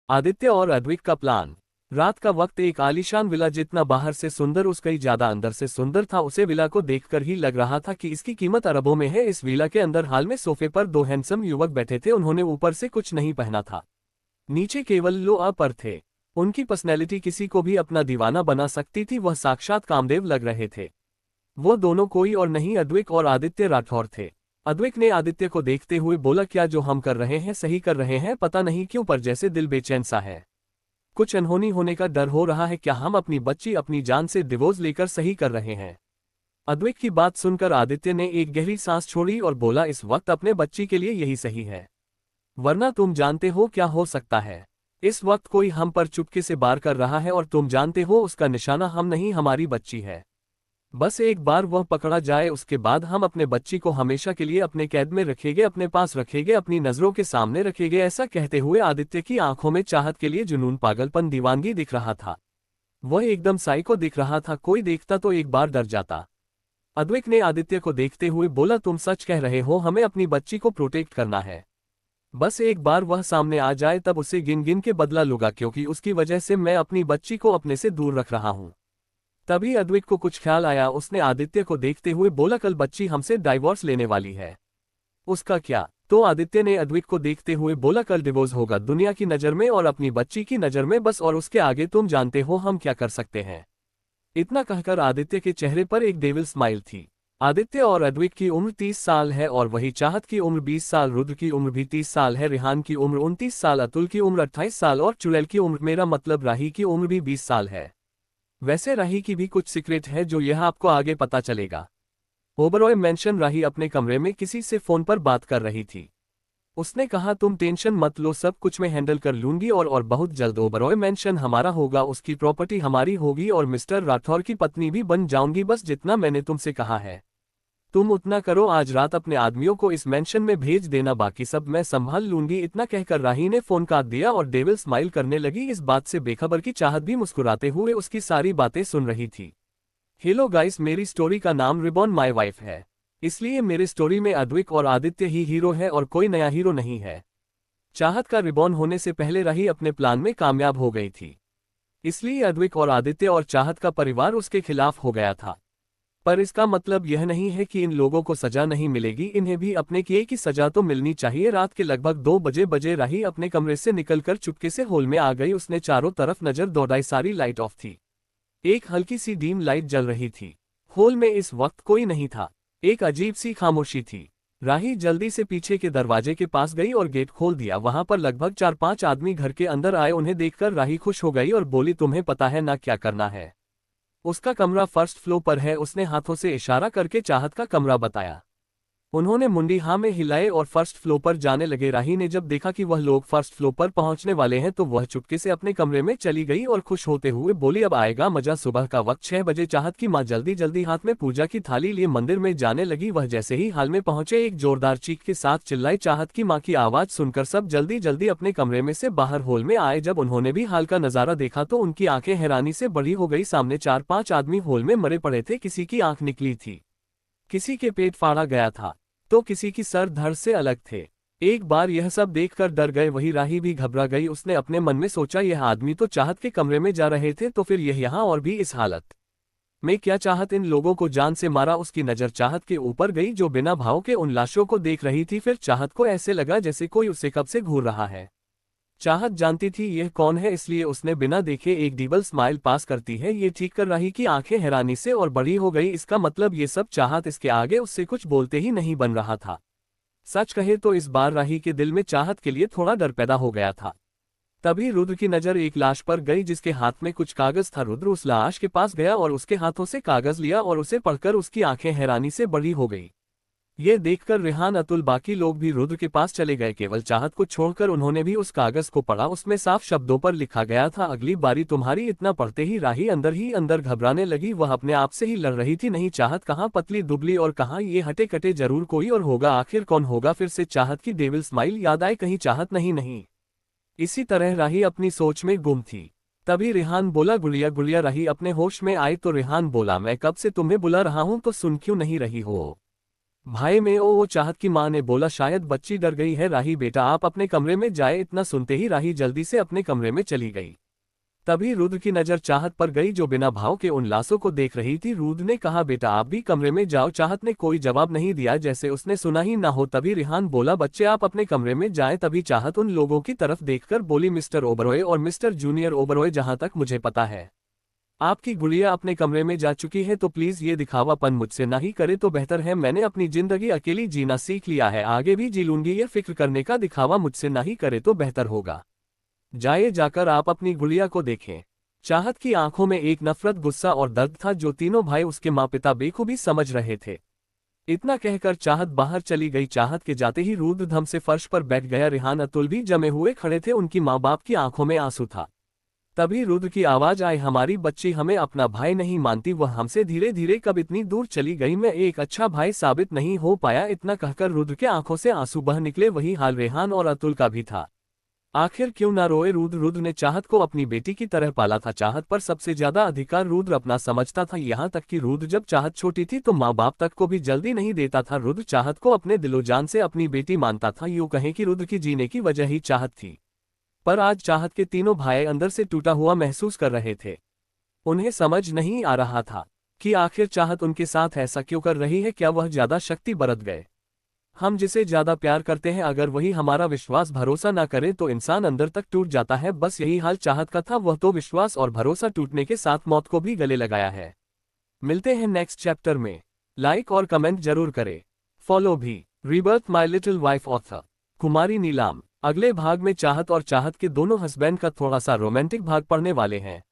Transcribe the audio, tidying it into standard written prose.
आदित्य और अद्विक का प्लान। रात का वक्त एक आलीशान विला जितना बाहर से सुंदर उसका ही ज्यादा अंदर से सुंदर था। उसे विला को देखकर ही लग रहा था कि इसकी कीमत अरबों में है। इस विला के अंदर हाल में सोफे पर दो हैंडसम युवक बैठे थे। उन्होंने ऊपर से कुछ नहीं पहना था, नीचे केवल लोअर पर थे। उनकी पर्सनैलिटी किसी को भी अपना दीवाना बना सकती थी। वह साक्षात कामदेव लग रहे थे। वो दोनों कोई और नहीं अद्विक और आदित्य राठौर थे। अद्विक ने आदित्य को देखते हुए बोला, क्या जो हम कर रहे हैं सही कर रहे हैं? पता नहीं क्यों पर जैसे दिल बेचैन सा है। कुछ अनहोनी होने का डर हो रहा है। क्या हम अपनी बच्ची अपनी जान से डिवोर्स लेकर सही कर रहे हैं? अद्विक की बात सुनकर आदित्य ने एक गहरी सांस छोड़ी और बोला, इस वक्त अपने बच्ची के लिए यही सही है, वरना तुम जानते हो क्या हो सकता है। इस वक्त कोई हम पर चुपके से वार कर रहा है और तुम जानते हो उसका निशाना हम नहीं, हमारी बच्ची है। बस एक बार वह पकड़ा जाए, उसके बाद हम अपने बच्ची को हमेशा के लिए अपने कैद में रखेंगे, अपने पास रखेंगे, अपनी नजरों के सामने रखेंगे। ऐसा कहते हुए आदित्य की आंखों में चाहत के लिए जुनून, पागलपन, दीवानगी दिख रहा था। वह एकदम साइको दिख रहा था। कोई देखता तो एक बार डर जाता। अद्विक ने आदित्य को देखते हुए बोला, तुम सच कह रहे हो, हमें अपनी बच्ची को प्रोटेक्ट करना है। बस एक बार वह सामने आ जाए तब उसे गिन गिन के बदला लूंगा, क्योंकि उसकी वजह से मैं अपनी बच्ची को अपने से दूर रख रहा हूं। तभी अद्विक को कुछ ख्याल आया। उसने आदित्य को देखते हुए बोला, कल बच्ची हमसे डाइवोर्स लेने वाली है, उसका क्या? तो आदित्य ने अद्विक को देखते हुए बोला, कल डिवोर्स होगा, दुनिया की नज़र में और अपनी बच्ची की नज़र में, बस। और उसके आगे तुम जानते हो हम क्या कर सकते हैं। इतना कहकर आदित्य के चेहरे पर एक डेविल स्माइल थी। आदित्य और अद्विक की उम्र 30 साल है और वही चाहत की उम्र 20 साल, रुद्र की उम्र भी 30 साल है, रिहान की उम्र 29 साल, अतुल की उम्र 28 साल और चुड़ैल की उम्र, मेरा मतलब राही की उम्र भी 20 साल है। वैसे राही की भी कुछ सीक्रेट है जो यह आपको आगे पता चलेगा। ओबरॉय मेंशन। राही अपने कमरे में किसी से फोन पर बात कर रही थी। उसने कहा, तुम टेंशन मत लो, सब कुछ मैं हैंडल कर लूंगी और बहुत जल्द ओबरॉय मेंशन हमारा होगा, उसकी प्रॉपर्टी हमारी होगी और मिस्टर राठौर की पत्नी भी बन जाऊंगी। बस जितना मैंने तुमसे कहा है तुम उतना करो। आज रात अपने आदमियों को इस मेंशन में भेज देना, बाकी सब मैं संभाल लूंगी। इतना कहकर राही ने फोन काट दिया और डेविल स्माइल करने लगी। इस बात से बेखबर की चाहत भी मुस्कुराते हुए उसकी सारी बातें सुन रही थी। हेलो गाइस, मेरी स्टोरी का नाम रिबॉर्न माय वाइफ है, इसलिए मेरे स्टोरी में अद्विक और आदित्य ही हीरो है और कोई नया हीरो नहीं है। चाहत का रिबॉर्न होने से पहले राही अपने प्लान में कामयाब हो गई थी, इसलिए अद्विक और आदित्य और चाहत का परिवार उसके खिलाफ हो गया था। पर इसका मतलब यह नहीं है कि इन लोगों को सजा नहीं मिलेगी, इन्हें भी अपने किए की सजा तो मिलनी चाहिए। रात के लगभग 2 बजे राही अपने कमरे से निकलकर चुपके से हॉल में आ गई। उसने चारों तरफ नजर दौड़ाई, सारी लाइट ऑफ थी, एक हल्की सी डीम लाइट जल रही थी। हॉल में इस वक्त कोई नहीं था, एक अजीब सी खामोशी थी। राही जल्दी से पीछे के दरवाजे के पास गई और गेट खोल दिया। वहां पर लगभग 4-5 आदमी घर के अंदर आए। उन्हें देखकर राही खुश हो गई और बोली, तुम्हें पता है ना क्या करना है? उसका कमरा फर्स्ट फ्लोर पर है। उसने हाथों से इशारा करके चाहत का कमरा बताया। उन्होंने मुंडी हाँ में हिलाए और फर्स्ट फ्लोर पर जाने लगे। राही ने जब देखा कि वह लोग फर्स्ट फ्लोर पर पहुंचने वाले हैं तो वह चुपके से अपने कमरे में चली गई और खुश होते हुए बोली, अब आएगा मजा। सुबह का वक्त 6 बजे। चाहत की माँ जल्दी जल्दी हाथ में पूजा की थाली लिए मंदिर में जाने लगी। वह जैसे ही हाल में पहुंचे एक जोरदार चीख के साथ चिल्लाई। चाहत की माँ की आवाज सुनकर सब जल्दी जल्दी अपने कमरे में से बाहर हॉल में आए। जब उन्होंने भी हाल का नजारा देखा तो उनकी आंखें हैरानी से बड़ी हो गई। सामने 4-5 आदमी हॉल में मरे पड़े थे, किसी की आंख निकली थी, किसी के पेट फाड़ा गया था तो किसी की सर धड़ से अलग थे। एक बार यह सब देखकर डर गए, वही राही भी घबरा गई। उसने अपने मन में सोचा, यह आदमी तो चाहत के कमरे में जा रहे थे, तो फिर यह यहाँ और भी इस हालत में क्या? चाहत इन लोगों को जान से मारा? उसकी नजर चाहत के ऊपर गई जो बिना भाव के उन लाशों को देख रही थी। फिर चाहत को ऐसे लगा जैसे कोई उसे कब से घूर रहा है। चाहत जानती थी यह कौन है, इसलिए उसने बिना देखे एक डीबल स्माइल पास करती है। ये ठीक कर राही की आंखें हैरानी से और बड़ी हो गई। इसका मतलब ये सब चाहत इसके आगे उससे कुछ बोलते ही नहीं बन रहा था। सच कहे तो इस बार राही के दिल में चाहत के लिए थोड़ा डर पैदा हो गया था। तभी रुद्र की नजर एक लाश पर गई जिसके हाथ में कुछ कागज था। रुद्र उस लाश के पास गया और उसके हाथों से कागज लिया और उसे पढ़कर उसकी आंखें हैरानी से बड़ी हो गई। ये देखकर रिहान, अतुल, बाकी लोग भी रुद्र के पास चले गए। केवल चाहत को छोड़कर उन्होंने भी उस कागज को पढ़ा। उसमें साफ शब्दों पर लिखा गया था, अगली बारी तुम्हारी। इतना पढ़ते ही अंदर घबराने लगी। वह अपने आप से ही लड़ रही थी, नहीं चाहत कहाँ पतली दुबली और कहाँ ये हटे कटे, जरूर कोई और होगा, आखिर कौन होगा? फिर से चाहत की डेविल स्माइल याद आए, कहीं चाहत नहीं। इसी तरह राही अपनी सोच में गुम थी। तभी रिहान बोला, गुड़िया गुड़िया। राही अपने होश में आई तो रिहान बोला, मैं कब से तुम्हें बुला रहा हूं तो सुन क्यों नहीं रही हो? भाई में ओ चाहत की माँ ने बोला, शायद बच्ची डर गई है, राही बेटा आप अपने कमरे में जाए। इतना सुनते ही राही जल्दी से अपने कमरे में चली गई। तभी रुद्र की नजर चाहत पर गई जो बिना भाव के उन लाशों को देख रही थी। रुद्र ने कहा, बेटा आप भी कमरे में जाओ। चाहत ने कोई जवाब नहीं दिया, जैसे उसने सुना ही ना हो। तभी रिहान बोला, बच्चे आप अपने कमरे में जाएं। तभी चाहत उन लोगों की तरफ देखकर बोली, मिस्टर ओबरॉय और मिस्टर जूनियर ओबरॉय, जहां तक मुझे पता है आपकी गुड़िया अपने कमरे में जा चुकी है, तो प्लीज ये दिखावापन मुझसे ना ही करे तो बेहतर है। मैंने अपनी जिंदगी अकेली जीना सीख लिया है, आगे भी जी लूंगी। ये फिक्र करने का दिखावा मुझसे ना ही करे तो बेहतर होगा। जाए जाकर आप अपनी गुड़िया को देखें। चाहत की आंखों में एक नफरत, गुस्सा और दर्द था जो तीनों भाई उसके माँ पिता बेखूबी समझ रहे थे। इतना कहकर चाहत बाहर चली गई। चाहत के जाते ही रुद्र धम से फर्श पर बैठ गया। रिहान अतुल भी जमे हुए खड़े थे, उनकी माँ बाप की आंखों में आंसू था। तभी रुद्र की आवाज आई, हमारी बच्ची हमें अपना भाई नहीं मानती, वह हमसे धीरे धीरे कब इतनी दूर चली गई। मैं एक अच्छा भाई साबित नहीं हो पाया। इतना कहकर रुद्र के आंखों से आंसू बह निकले। वही हाल रेहान और अतुल का भी था। आखिर क्यों ना रोए रुद्र। रुद्र ने चाहत को अपनी बेटी की तरह पाला था। चाहत पर सबसे ज्यादा अधिकार रुद्र अपना समझता था। यहाँ तक कि रुद्र जब चाहत छोटी थी तो माँ बाप तक को भी जल्दी नहीं देता था। रुद्र चाहत को अपने दिलो जान से अपनी बेटी मानता था। यूं कहें कि रुद्र की जीने की वजह ही चाहत थी। पर आज चाहत के तीनों भाई अंदर से टूटा हुआ महसूस कर रहे थे। उन्हें समझ नहीं आ रहा था कि आखिर चाहत उनके साथ ऐसा क्यों कर रही है। क्या वह ज्यादा शक्ति बरत गए। हम जिसे ज्यादा प्यार करते हैं, अगर वही हमारा विश्वास भरोसा ना करे तो इंसान अंदर तक टूट जाता है। बस यही हाल चाहत का था। वह तो विश्वास और भरोसा टूटने के साथ मौत को भी गले लगाया है। मिलते हैं नेक्स्ट चैप्टर में। लाइक और कमेंट जरूर करें। फॉलो भी। Rebirth my little wife author Kumari Neelam. अगले भाग में चाहत और चाहत के दोनों हस्बैंड का थोड़ा सा रोमांटिक भाग पढ़ने वाले हैं।